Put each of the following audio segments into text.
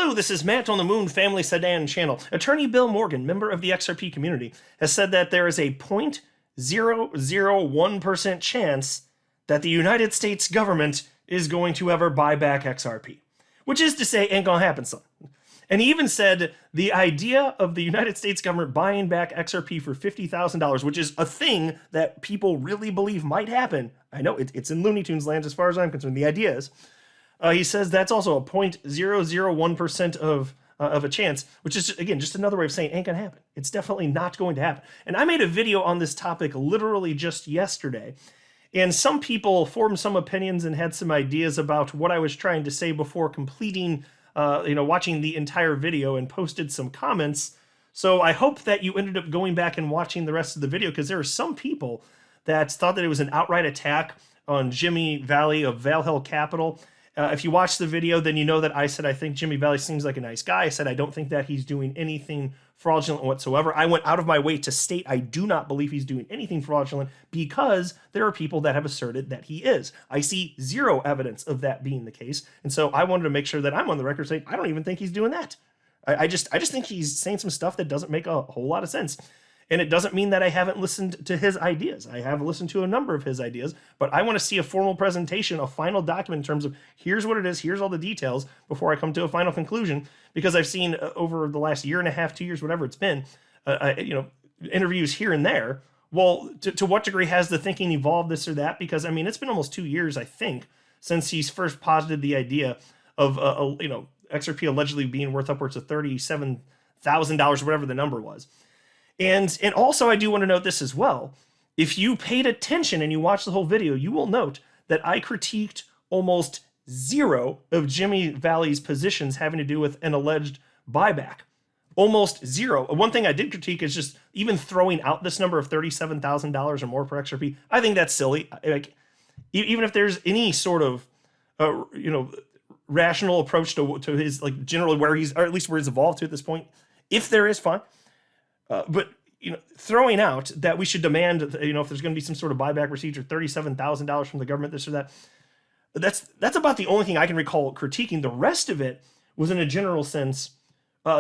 Hello, this is Matt on the Moon Family Sedan channel. Attorney Bill Morgan, member of the XRP community, has said that there is a 0.001% chance that the United States government is going to ever buy back XRP. Which is to say, ain't gonna happen, son. And he even said the idea of the United States government buying back XRP for $50,000, which is a thing that people really believe might happen. I know it's in Looney Tunes land as far as I'm concerned. The idea is, he says that's also a 0.001% of a chance, which is, again, just another way of saying ain't gonna happen. It's definitely not going to happen. And I made a video on this topic literally just yesterday. And some people formed some opinions and had some ideas about what I was trying to say before completing watching the entire video, and posted some comments. So I hope that you ended up going back and watching the rest of the video, because there are some people that thought that it was an outright attack on Jimmy Valley of Valhalla Capital. If you watch the video, then you know that I said I think Jimmy Valley seems like a nice guy. I said I don't think that he's doing anything fraudulent whatsoever. I went out of my way to state I do not believe he's doing anything fraudulent, because there are people that have asserted that he is. I see zero evidence of that being the case, and so I wanted to make sure that I'm on the record saying I don't even think he's doing that. I just think he's saying some stuff that doesn't make a whole lot of sense. And it doesn't mean that I haven't listened to his ideas. I have listened to a number of his ideas, but I want to see a formal presentation, a final document in terms of here's what it is, here's all the details before I come to a final conclusion, because I've seen over the last year and a half, 2 years, whatever it's been, interviews here and there. Well, to what degree has the thinking evolved, this or that? Because, I mean, it's been almost 2 years, I think, since he's first posited the idea of, XRP allegedly being worth upwards of $37,000, whatever the number was. And also, I do want to note this as well. If you paid attention and you watched the whole video, you will note that I critiqued almost zero of Jimmy Valley's positions having to do with an alleged buyback. Almost zero. One thing I did critique is just even throwing out this number of $37,000 or more per XRP. I think that's silly. Like, even if there's any sort of, rational approach to his, like, generally where he's, or at least where he's evolved to at this point, if there is, fine. But throwing out that we should demand, if there's going to be some sort of buyback procedure, $37,000 from the government, this or that, that's about the only thing I can recall critiquing. The rest of it was, in a general sense,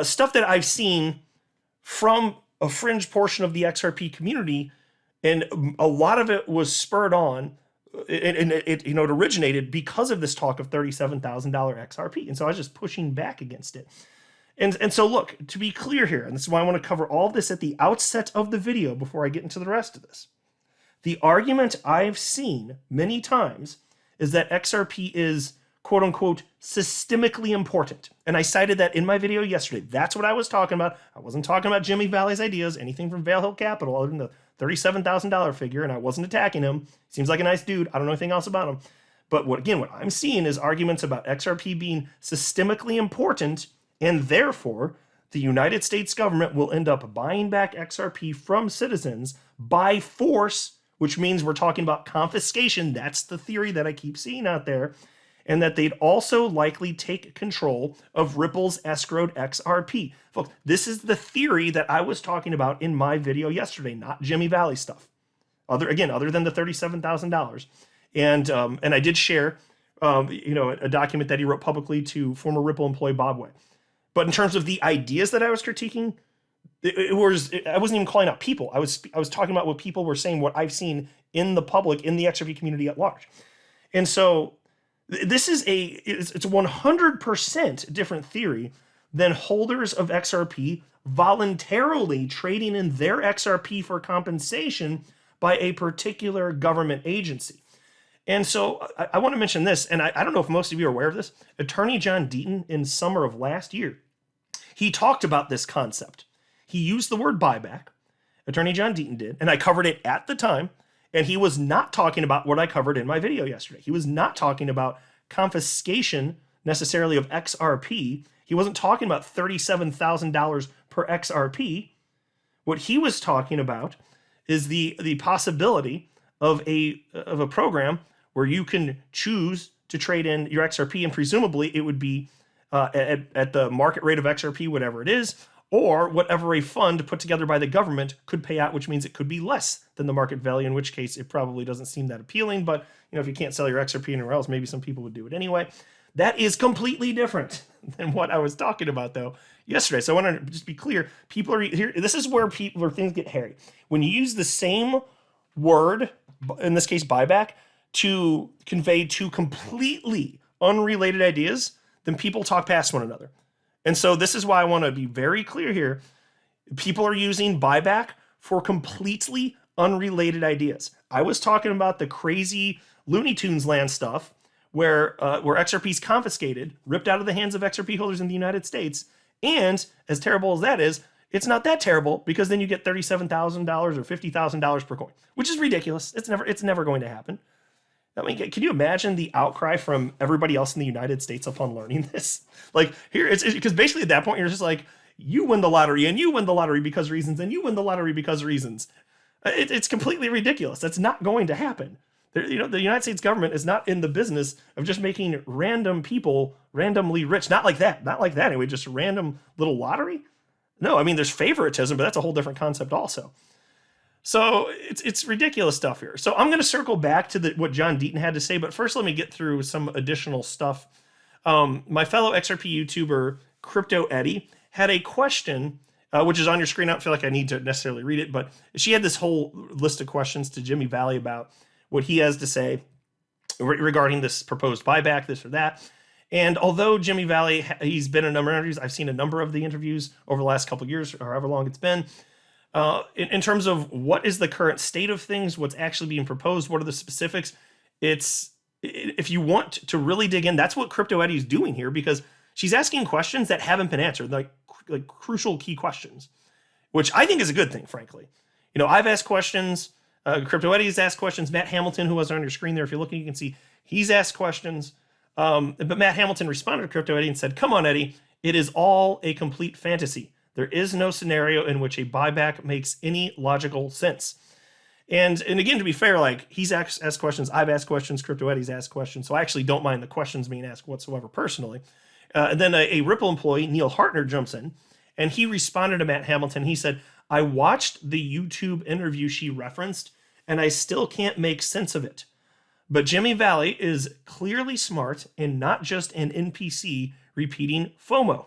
stuff that I've seen from a fringe portion of the XRP community, and a lot of it was spurred on, and it originated because of this talk of $37,000 XRP, and so I was just pushing back against it. And so, look, to be clear here, and this is why I want to cover all this at the outset of the video before I get into the rest of this. The argument I've seen many times is that XRP is, quote unquote, systemically important. And I cited that in my video yesterday. That's what I was talking about. I wasn't talking about Jimmy Valley's ideas, anything from Valhalla Capital, other than the $37,000 figure, and I wasn't attacking him. Seems like a nice dude. I don't know anything else about him. But what I'm seeing is arguments about XRP being systemically important, and therefore, the United States government will end up buying back XRP from citizens by force, which means we're talking about confiscation. That's the theory that I keep seeing out there. And that they'd also likely take control of Ripple's escrowed XRP. Folks, this is the theory that I was talking about in my video yesterday, not Jimmy Valley stuff. Other than the $37,000. And I did share, a document that he wrote publicly to former Ripple employee Bob Way. But in terms of the ideas that I was critiquing, I wasn't even calling out people. I was talking about what people were saying, what I've seen in the public, in the XRP community at large. And so this is it's a 100% different theory than holders of XRP voluntarily trading in their XRP for compensation by a particular government agency. And so I want to mention this, and I don't know if most of you are aware of this. Attorney John Deaton, in summer of last year, he talked about this concept. He used the word buyback. Attorney John Deaton did, and I covered it at the time, and he was not talking about what I covered in my video yesterday. He was not talking about confiscation necessarily of XRP. He wasn't talking about $37,000 per XRP. What he was talking about is the possibility of a program where you can choose to trade in your XRP, and presumably it would be at the market rate of XRP, whatever it is, or whatever a fund put together by the government could pay out, which means it could be less than the market value, in which case it probably doesn't seem that appealing. But if you can't sell your XRP anywhere else, maybe some people would do it anyway. That is completely different than what I was talking about though yesterday. So I want to just be clear. People are here. This is where things get hairy. When you use the same word, in this case buyback, to convey two completely unrelated ideas, then people talk past one another. And so this is why I want to be very clear here. People are using buyback for completely unrelated ideas. I was talking about the crazy Looney Tunes land stuff where XRP is confiscated, ripped out of the hands of XRP holders in the United States. And as terrible as that is, it's not that terrible because then you get $37,000 or $50,000 per coin, which is ridiculous. It's never going to happen. I mean, can you imagine the outcry from everybody else in the United States upon learning this? Like here, it's because basically at that point you're just like, you win the lottery and you win the lottery because reasons and you win the lottery because reasons. It's completely ridiculous. That's not going to happen. The United States government is not in the business of just making random people randomly rich. Not like that. Not like that anyway. Just a random little lottery. No, I mean, there's favoritism, but that's a whole different concept also. So it's ridiculous stuff here. So I'm going to circle back to what John Deaton had to say, but first let me get through some additional stuff. My fellow XRP YouTuber, Crypto Eddie, had a question, which is on your screen. I don't feel like I need to necessarily read it, but she had this whole list of questions to Jimmy Valley about what he has to say regarding this proposed buyback, this or that. And although Jimmy Valley, he's been in a number of interviews, I've seen a number of the interviews over the last couple of years, or however long it's been, in terms of what is the current state of things, what's actually being proposed, what are the specifics. If you want to really dig in, that's what Crypto Eddie is doing here, because she's asking questions that haven't been answered, like crucial key questions, which I think is a good thing, frankly. I've asked questions. Crypto Eddie's asked questions. Matt Hamilton, who was on your screen there, if you're looking, you can see he's asked questions. But Matt Hamilton responded to Crypto Eddie and said, "Come on, Eddie, it is all a complete fantasy. There is no scenario in which a buyback makes any logical sense." And again, to be fair, like he's asked questions, I've asked questions, Crypto Eddie's asked questions, so I actually don't mind the questions being asked whatsoever personally. And then a Ripple employee, Neil Hartner, jumps in, and he responded to Matt Hamilton. He said, "I watched the YouTube interview she referenced, and I still can't make sense of it. But Jimmy Valley is clearly smart and not just an NPC repeating FOMO.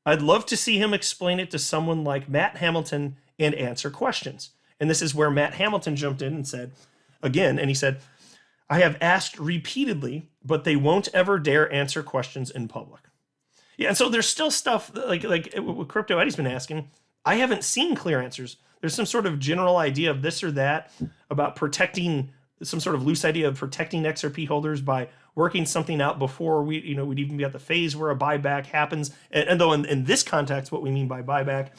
I'd love to see him explain it to someone like Matt Hamilton and answer questions." And this is where Matt Hamilton jumped in and said, again, and he said, "I have asked repeatedly, but they won't ever dare answer questions in public." Yeah, and so there's still stuff like what Crypto Eddie's been asking. I haven't seen clear answers. There's some sort of general idea of this or that about protecting, some sort of loose idea of protecting XRP holders by working something out before we'd even be at the phase where a buyback happens. And though in this context, what we mean by buyback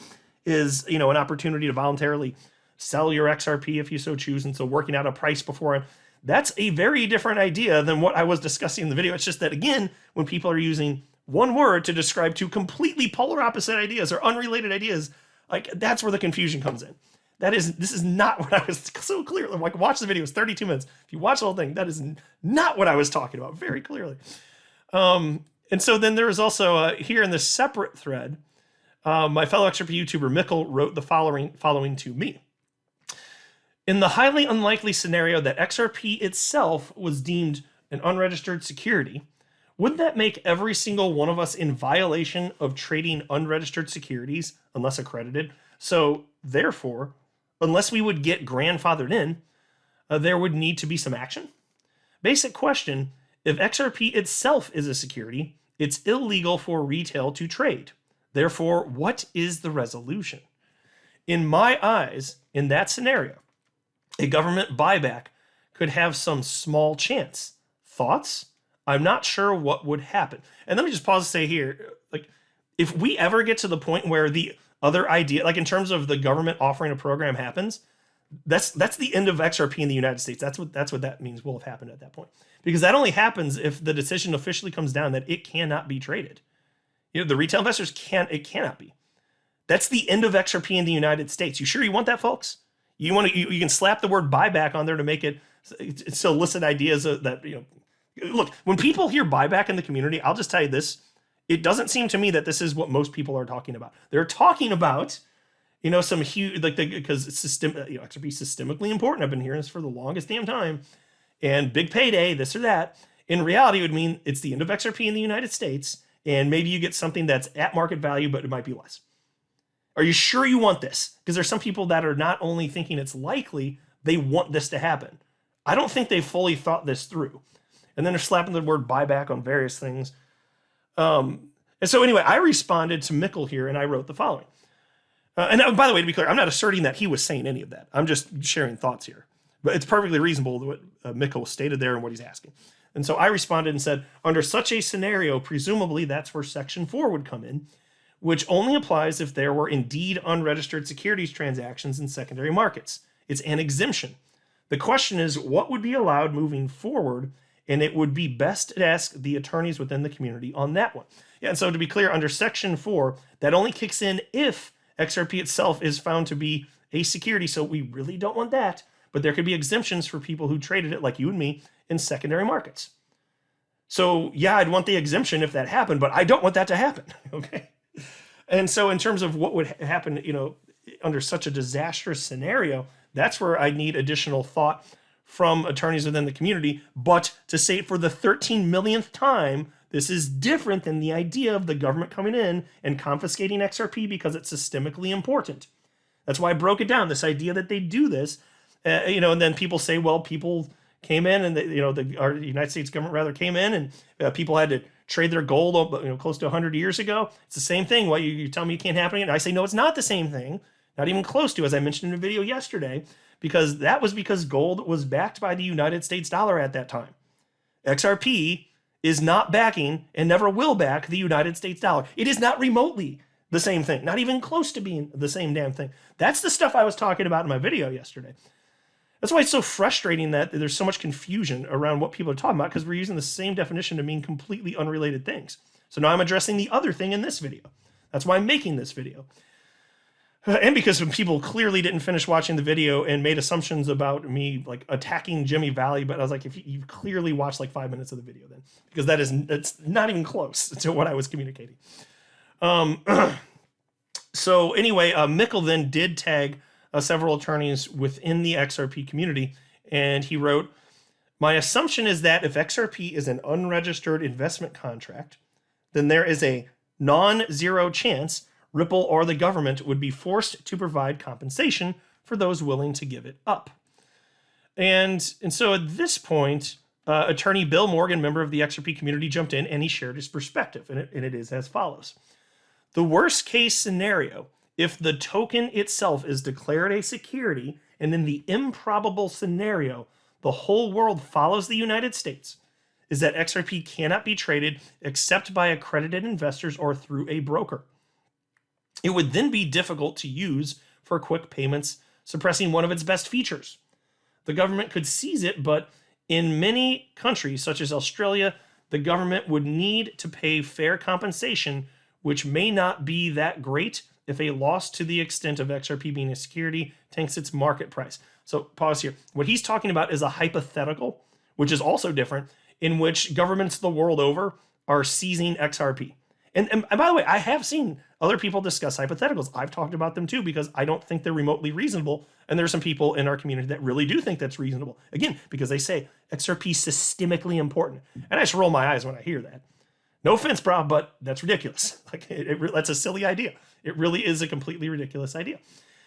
is, an opportunity to voluntarily sell your XRP if you so choose. And so working out a price beforehand, that's a very different idea than what I was discussing in the video. It's just that, again, when people are using one word to describe two completely polar opposite ideas or unrelated ideas, like that's where the confusion comes in. This is not what I was so clearly, like watch the video, it's 32 minutes. If you watch the whole thing, that is not what I was talking about very clearly. And so then there was also here in this separate thread, my fellow XRP YouTuber Mikkel wrote the following to me. "In the highly unlikely scenario that XRP itself was deemed an unregistered security, wouldn't that make every single one of us in violation of trading unregistered securities unless accredited? So therefore, unless we would get grandfathered in, there would need to be some action. Basic question, if XRP itself is a security, it's illegal for retail to trade. Therefore, what is the resolution? In my eyes, in that scenario, a government buyback could have some small chance. Thoughts? I'm not sure what would happen." And let me just pause and say here, like, if we ever get to the point where the other idea, like in terms of the government offering a program happens, that's the end of XRP in the United States. That's what that means will have happened at that point. Because that only happens if the decision officially comes down that it cannot be traded. The retail investors it cannot be. That's the end of XRP in the United States. You sure you want that, folks? You can slap the word buyback on there to make it solicit ideas that, look, when people hear buyback in the community, I'll just tell you this, it doesn't seem to me that this is what most people are talking about. They're talking about, some huge, because it's XRP is systemically important. I've been hearing this for the longest damn time. And big payday, this or that. In reality, it would mean it's the end of XRP in the United States, and maybe you get something that's at market value, but it might be less. Are you sure you want this? Because there's some people that are not only thinking it's likely, they want this to happen. I don't think they fully thought this through. And then they're slapping the word buyback on various things. And so anyway, I responded to Mikkel here, and I wrote the following. And by the way, to be clear, I'm not asserting that he was saying any of that. I'm just sharing thoughts here. But it's perfectly reasonable what Mikkel stated there and what he's asking. And so I responded and said, under such a scenario, presumably that's where Section 4 would come in, which only applies if there were indeed unregistered securities transactions in secondary markets. It's an exemption. The question is, what would be allowed moving forward? And it would be best to ask the attorneys within the community on that one. Yeah, and so to be clear, under Section 4, that only kicks in if XRP itself is found to be a security, so we really don't want that. But there could be exemptions for people who traded it, like you and me, in secondary markets. So yeah, I'd want the exemption if that happened, but I don't want that to happen, okay? And so in terms of what would happen, under such a disastrous scenario, that's where I need additional thought from attorneys within the community. But to say it for the 13 millionth time, this is different than the idea of the government coming in and confiscating XRP because it's systemically important. That's why I broke it down, this idea that they do this, and then people say, well, people came in and our United States government rather came in and people had to trade their gold close to 100 years ago. It's the same thing. Well, you tell me you can't happen. And I say, no, it's not the same thing. Not even close to, as I mentioned in a video yesterday, because that was because gold was backed by the United States dollar at that time. XRP is not backing and never will back the United States dollar. It is not remotely the same thing, not even close to being the same damn thing. That's the stuff I was talking about in my video yesterday. That's why it's so frustrating that there's so much confusion around what people are talking about, because we're using the same definition to mean completely unrelated things. So now I'm addressing the other thing in this video. That's why I'm making this video. And because people clearly didn't finish watching the video and made assumptions about me like attacking Jimmy Valley, but I was like, if you clearly watched like 5 minutes of the video then, because it's not even close to what I was communicating. So anyway, Mikkel then did tag several attorneys within the XRP community, and he wrote, my assumption is that if XRP is an unregistered investment contract, then there is a non-zero chance Ripple or the government would be forced to provide compensation for those willing to give it up. And so at this point, attorney Bill Morgan, member of the XRP community, jumped in and he shared his perspective, and it is as follows. The worst case scenario, if the token itself is declared a security, and in the improbable scenario, the whole world follows the United States, is that XRP cannot be traded except by accredited investors or through a broker. It would then be difficult to use for quick payments, suppressing one of its best features. The government could seize it, but in many countries, such as Australia, the government would need to pay fair compensation, which may not be that great if a loss to the extent of XRP being a security tanks its market price. So pause here. What he's talking about is a hypothetical, which is also different, in which governments the world over are seizing XRP. And by the way, I have seen other people discuss hypotheticals. I've talked about them too, because I don't think they're remotely reasonable. And there's some people in our community that really do think that's reasonable. Again, because they say XRP is systemically important. And I just roll my eyes when I hear that. No offense, bro, but that's ridiculous. Like that's a silly idea. It really is a completely ridiculous idea.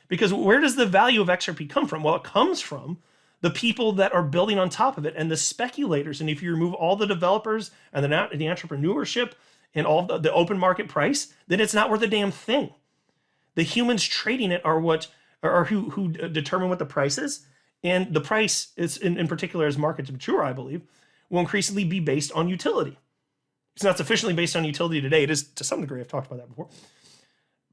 Because where does the value of XRP come from? Well, it comes from the people that are building on top of it and the speculators. And if you remove all the developers and the entrepreneurship and all the open market price, then it's not worth a damn thing. The humans trading it are who determine what the price is. And the price is, in particular, as markets mature, I believe, will increasingly be based on utility. It's not sufficiently based on utility today. It is to some degree. I've talked about that before.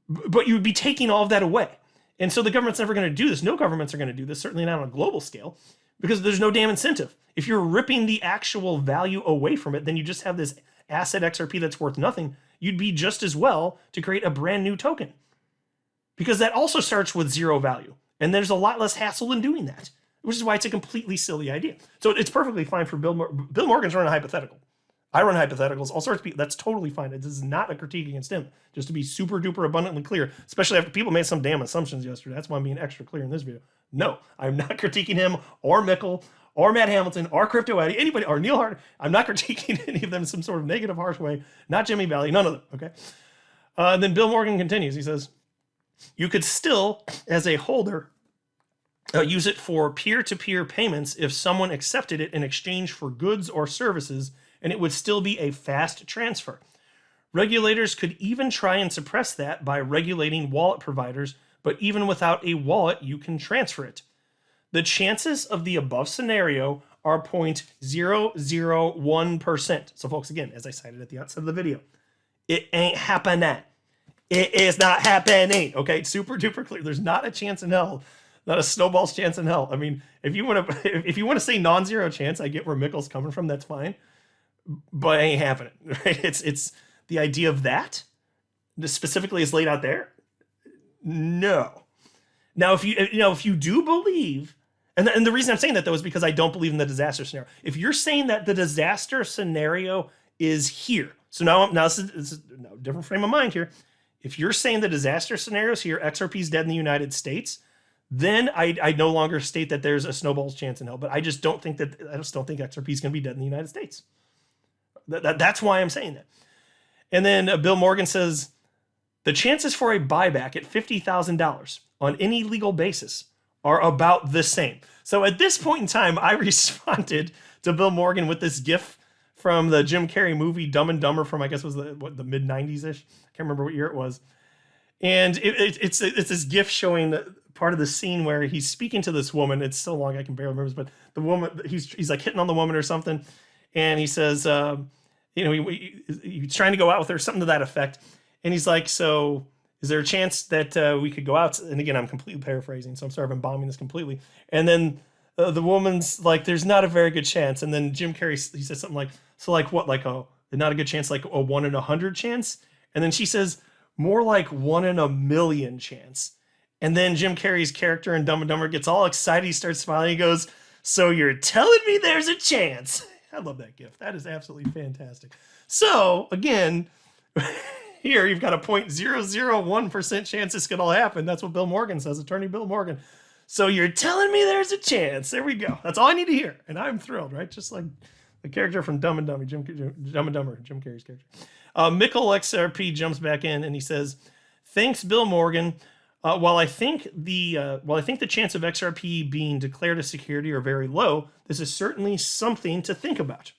But you would be taking all of that away. And so the government's never going to do this. No governments are going to do this, certainly not on a global scale, because there's no damn incentive. If you're ripping the actual value away from it, then you just have this asset XRP that's worth nothing. You'd be just as well to create a brand new token, because that also starts with zero value. And there's a lot less hassle in doing that, which is why it's a completely silly idea. So it's perfectly fine for Bill Morgan's running a hypothetical. I run hypotheticals, all sorts of people. That's totally fine. This is not a critique against him, just to be super duper abundantly clear, especially after people made some damn assumptions yesterday. That's why I'm being extra clear in this video. No, I'm not critiquing him or Mikkel or Matt Hamilton or Crypto Eddie, anybody, or Neil Hart. I'm not critiquing any of them in some sort of negative, harsh way. Not Jimmy Valley, none of them, okay? Then Bill Morgan continues. He says, you could still, as a holder, use it for peer-to-peer payments if someone accepted it in exchange for goods or services, and it would still be a fast transfer. Regulators could even try and suppress that by regulating wallet providers, but even without a wallet, you can transfer it. The chances of the above scenario are 0.001%. So folks, again, as I cited at the outset of the video, it ain't happening. It is not happening. Okay, super duper clear. There's not a chance in hell, not a snowball's chance in hell. I mean, if you want to say non-zero chance, I get where Mikkel's coming from. That's fine, but it ain't happening. Right? It's the idea of that, specifically is laid out there. No. Now, if you do believe, and the reason I'm saying that though is because I don't believe in the disaster scenario. If you're saying that the disaster scenario is here, so now this is a different frame of mind here. If you're saying the disaster scenario is here, XRP is dead in the United States, then I no longer state that there's a snowball's chance in hell. But I just don't think XRP is going to be dead in the United States. That's why I'm saying that. And then Bill Morgan says, the chances for a buyback at $50,000 on any legal basis are about the same. So at this point in time, I responded to Bill Morgan with this GIF from the Jim Carrey movie Dumb and Dumber from, I guess, was the mid 90s-ish. I can't remember what year it was. And it's this GIF showing part of the scene where he's speaking to this woman. It's so long I can barely remember, but the woman, he's like hitting on the woman or something. And he says, he's trying to go out with her, something to that effect. And he's like, so is there a chance that we could go out? And again, I'm completely paraphrasing, so I'm sorry if I'm bombing this completely. And then the woman's like, there's not a very good chance. And then Jim Carrey, he says something like, so like what? Like not a good chance, like a 1 in 100 chance? And then she says, more like 1 in a million chance. And then Jim Carrey's character in Dumb and Dumber gets all excited. He starts smiling. He goes, so you're telling me there's a chance? I love that gift. That is absolutely fantastic. So again, here you've got a 0.001% chance this could all happen. That's what Bill Morgan says, Attorney Bill Morgan. So you're telling me there's a chance. There we go. That's all I need to hear. And I'm thrilled, right? Just like the character from Dumb and Dumber, Jim Carrey's character. Mikkel XRP jumps back in and he says, thanks, Bill Morgan. While I think the chance of XRP being declared a security are very low, this is certainly something to think about.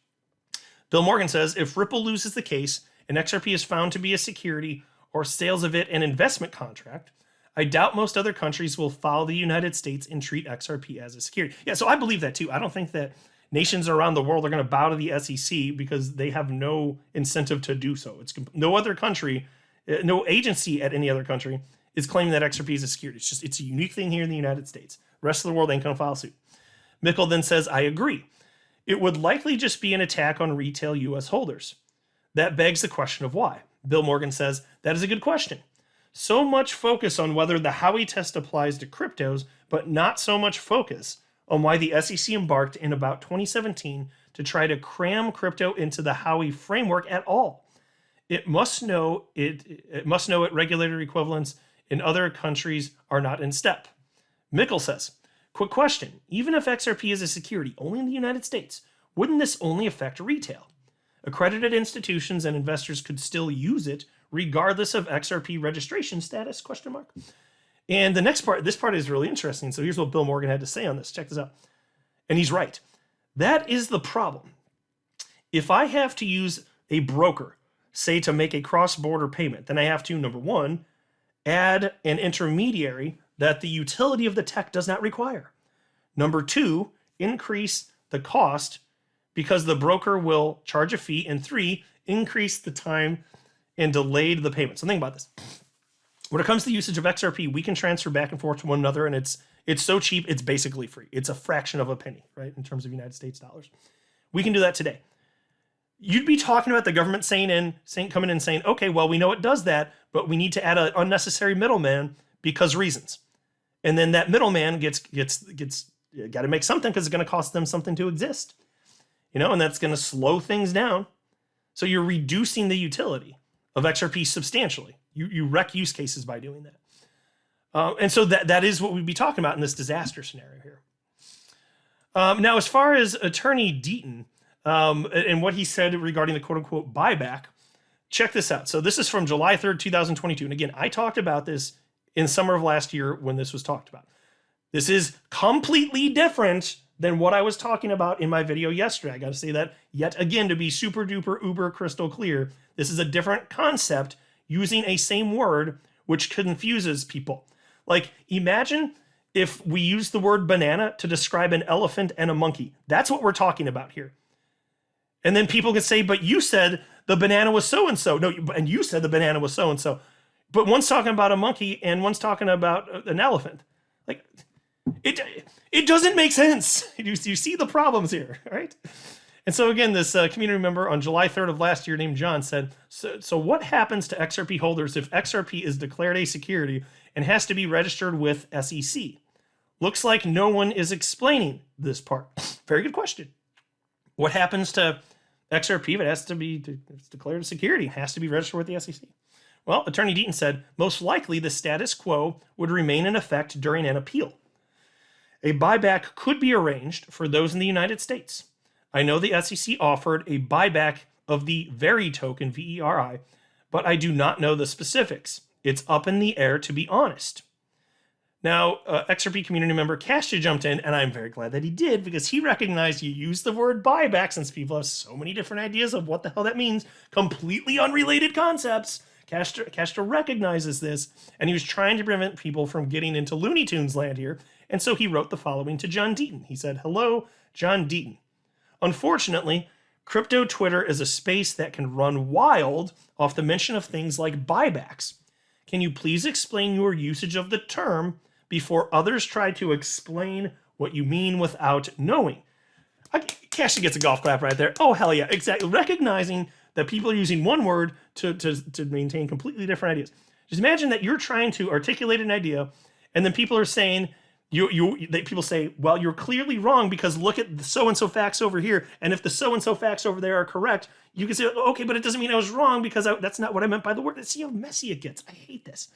Bill Morgan says, if Ripple loses the case and XRP is found to be a security or sales of it an investment contract, I doubt most other countries will follow the United States and treat XRP as a security. Yeah, so I believe that too. I don't think that nations around the world are going to bow to the SEC because they have no incentive to do so. It's no other country, no agency at any other country is claiming that XRP is a security. It's a unique thing here in the United States. The rest of the world ain't going to file suit. Mikkel then says, I agree. It would likely just be an attack on retail U.S. holders. That begs the question of why. Bill Morgan says, that is a good question. So much focus on whether the Howey test applies to cryptos, but not so much focus on why the SEC embarked in about 2017 to try to cram crypto into the Howey framework at all. It must know it regulatory equivalents in other countries are not in step. Mikkel says, quick question, even if XRP is a security only in the United States, wouldn't this only affect retail? Accredited institutions and investors could still use it regardless of XRP registration status, ? And the next part, this part is really interesting. So here's what Bill Morgan had to say on this. Check this out. And he's right. That is the problem. If I have to use a broker, say to make a cross-border payment, then I have to, number one, add an intermediary that the utility of the tech does not require. Number two, increase the cost because the broker will charge a fee. And three, increase the time and delayed the payment. So think about this. When it comes to the usage of XRP, we can transfer back and forth to one another, and it's so cheap, it's basically free. It's a fraction of a penny, right, in terms of United States dollars. We can do that today. You'd be talking about the government coming in and saying, okay, well, we know it does that, but we need to add an unnecessary middleman because reasons. And then that middleman gets got to make something because it's going to cost them something to exist, and that's going to slow things down. So you're reducing the utility of XRP substantially. You wreck use cases by doing that. And so that is what we'd be talking about in this disaster scenario here. Now, as far as Attorney Deaton and what he said regarding the quote-unquote buyback, check this out. So this is from July 3rd, 2022. And again, I talked about this in summer of last year when this was talked about. This is completely different than what I was talking about in my video yesterday. I got to say that yet again to be super duper uber crystal clear. This is a different concept using a same word, which confuses people. Like, imagine if we use the word banana to describe an elephant and a monkey. That's what we're talking about here. And then people can say, but you said the banana was so-and-so. No, and you said the banana was so-and-so. But one's talking about a monkey and one's talking about an elephant. Like, it doesn't make sense. You see the problems here, right? And so again, this community member on July 3rd of last year named John said, so what happens to XRP holders if XRP is declared a security and has to be registered with SEC? Looks like no one is explaining this part. Very good question. What happens to XRP if it has to be it's declared a security, has to be registered with the SEC? Well, Attorney Deaton said, most likely the status quo would remain in effect during an appeal. A buyback could be arranged for those in the United States. I know the SEC offered a buyback of the VERI token, VERI, but I do not know the specifics. It's up in the air, to be honest. Now, XRP community member Castia jumped in, and I'm very glad that he did, because he recognized you use the word buyback, since people have so many different ideas of what the hell that means, completely unrelated concepts. Castia recognizes this, and he was trying to prevent people from getting into Looney Tunes land here, and so he wrote the following to John Deaton. He said, hello, John Deaton. Unfortunately, crypto Twitter is a space that can run wild off the mention of things like buybacks. Can you please explain your usage of the term before others try to explain what you mean without knowing? Cashy gets a golf clap right there. Oh, hell yeah, exactly. Recognizing that people are using one word to maintain completely different ideas. Just imagine that you're trying to articulate an idea, and then people are saying, people say, well, you're clearly wrong because look at the so-and-so facts over here. And if the so-and-so facts over there are correct, you can say, okay, but it doesn't mean I was wrong because that's not what I meant by the word. See how messy it gets. I hate this.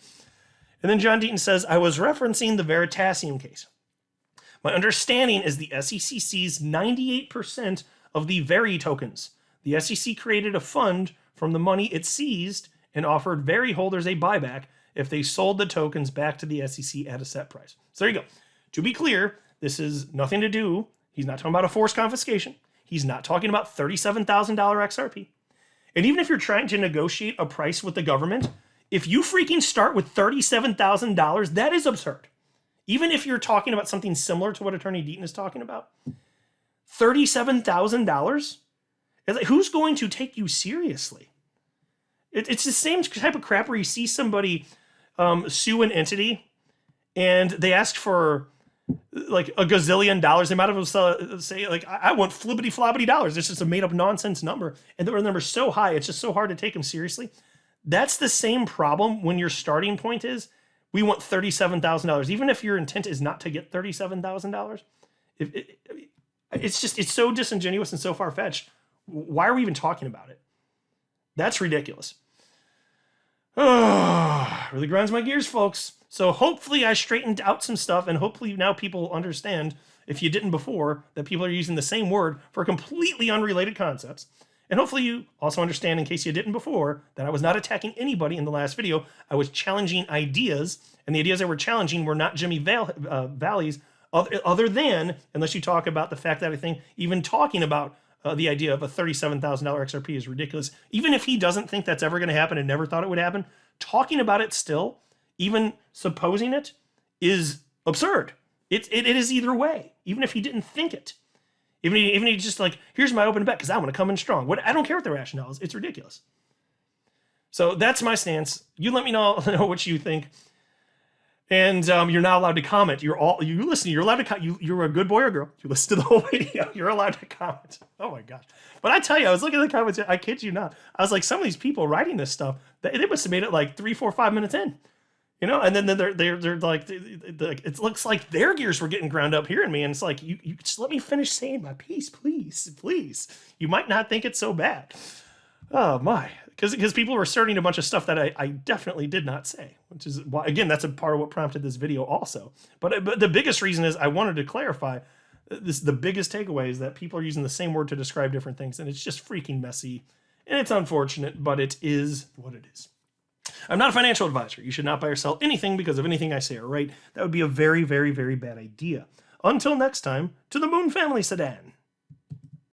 And then John Deaton says, I was referencing the Veritasium case. My understanding is the SEC sees 98% of the VERI tokens. The SEC created a fund from the money it seized and offered VERI holders a buyback if they sold the tokens back to the SEC at a set price. So there you go. To be clear, this is nothing to do. He's not talking about a forced confiscation. He's not talking about $37,000 XRP. And even if you're trying to negotiate a price with the government, if you freaking start with $37,000, that is absurd. Even if you're talking about something similar to what Attorney Deaton is talking about, $37,000? Like, who's going to take you seriously? It's the same type of crap where you see somebody sue an entity and they ask for like a gazillion dollars. They might have say like, I want flibbity flobbity dollars. It's just a made up nonsense number. And the number's so high, it's just so hard to take them seriously. That's the same problem when your starting point is, we want $37,000. Even if your intent is not to get $37,000, it's so disingenuous and so far-fetched. Why are we even talking about it? That's ridiculous. Oh, really grinds my gears, folks. So hopefully I straightened out some stuff, and hopefully now people understand, if you didn't before, that people are using the same word for completely unrelated concepts. And hopefully you also understand, in case you didn't before, that I was not attacking anybody in the last video. I was challenging ideas, and the ideas that were challenging were not Jimmy Valley's, other than, unless you talk about the fact that I think even talking about the idea of a $37,000 XRP is ridiculous. Even if he doesn't think that's ever going to happen and never thought it would happen, talking about it still, even supposing it, is absurd. It is either way, even if he didn't think it. Even if he's just like, here's my open bet because I want to come in strong. I don't care what the rationale is. It's ridiculous. So that's my stance. You let me know what you think. And you're not allowed to comment. You're allowed to you're a good boy or girl. You listen to the whole video. You're allowed to comment. Oh my gosh. But I tell you, I was looking at the comments. I kid you not. I was like, some of these people writing this stuff, they must have made it like 3, 4, 5 minutes in. You know, and then they're like, it looks like their gears were getting ground up hearing me. And it's like, you just let me finish saying my piece, please, please. You might not think it's so bad. Oh my, because people were asserting a bunch of stuff that I definitely did not say, which is why, again, that's a part of what prompted this video also. But the biggest reason is I wanted to clarify This is the biggest takeaway, is that people are using the same word to describe different things, and it's just freaking messy. And it's unfortunate, but it is what it is. I'm not a financial advisor. You should not buy or sell anything because of anything I say or write. That would be a very, very, very bad idea. Until next time, to the Moon Family Sedan.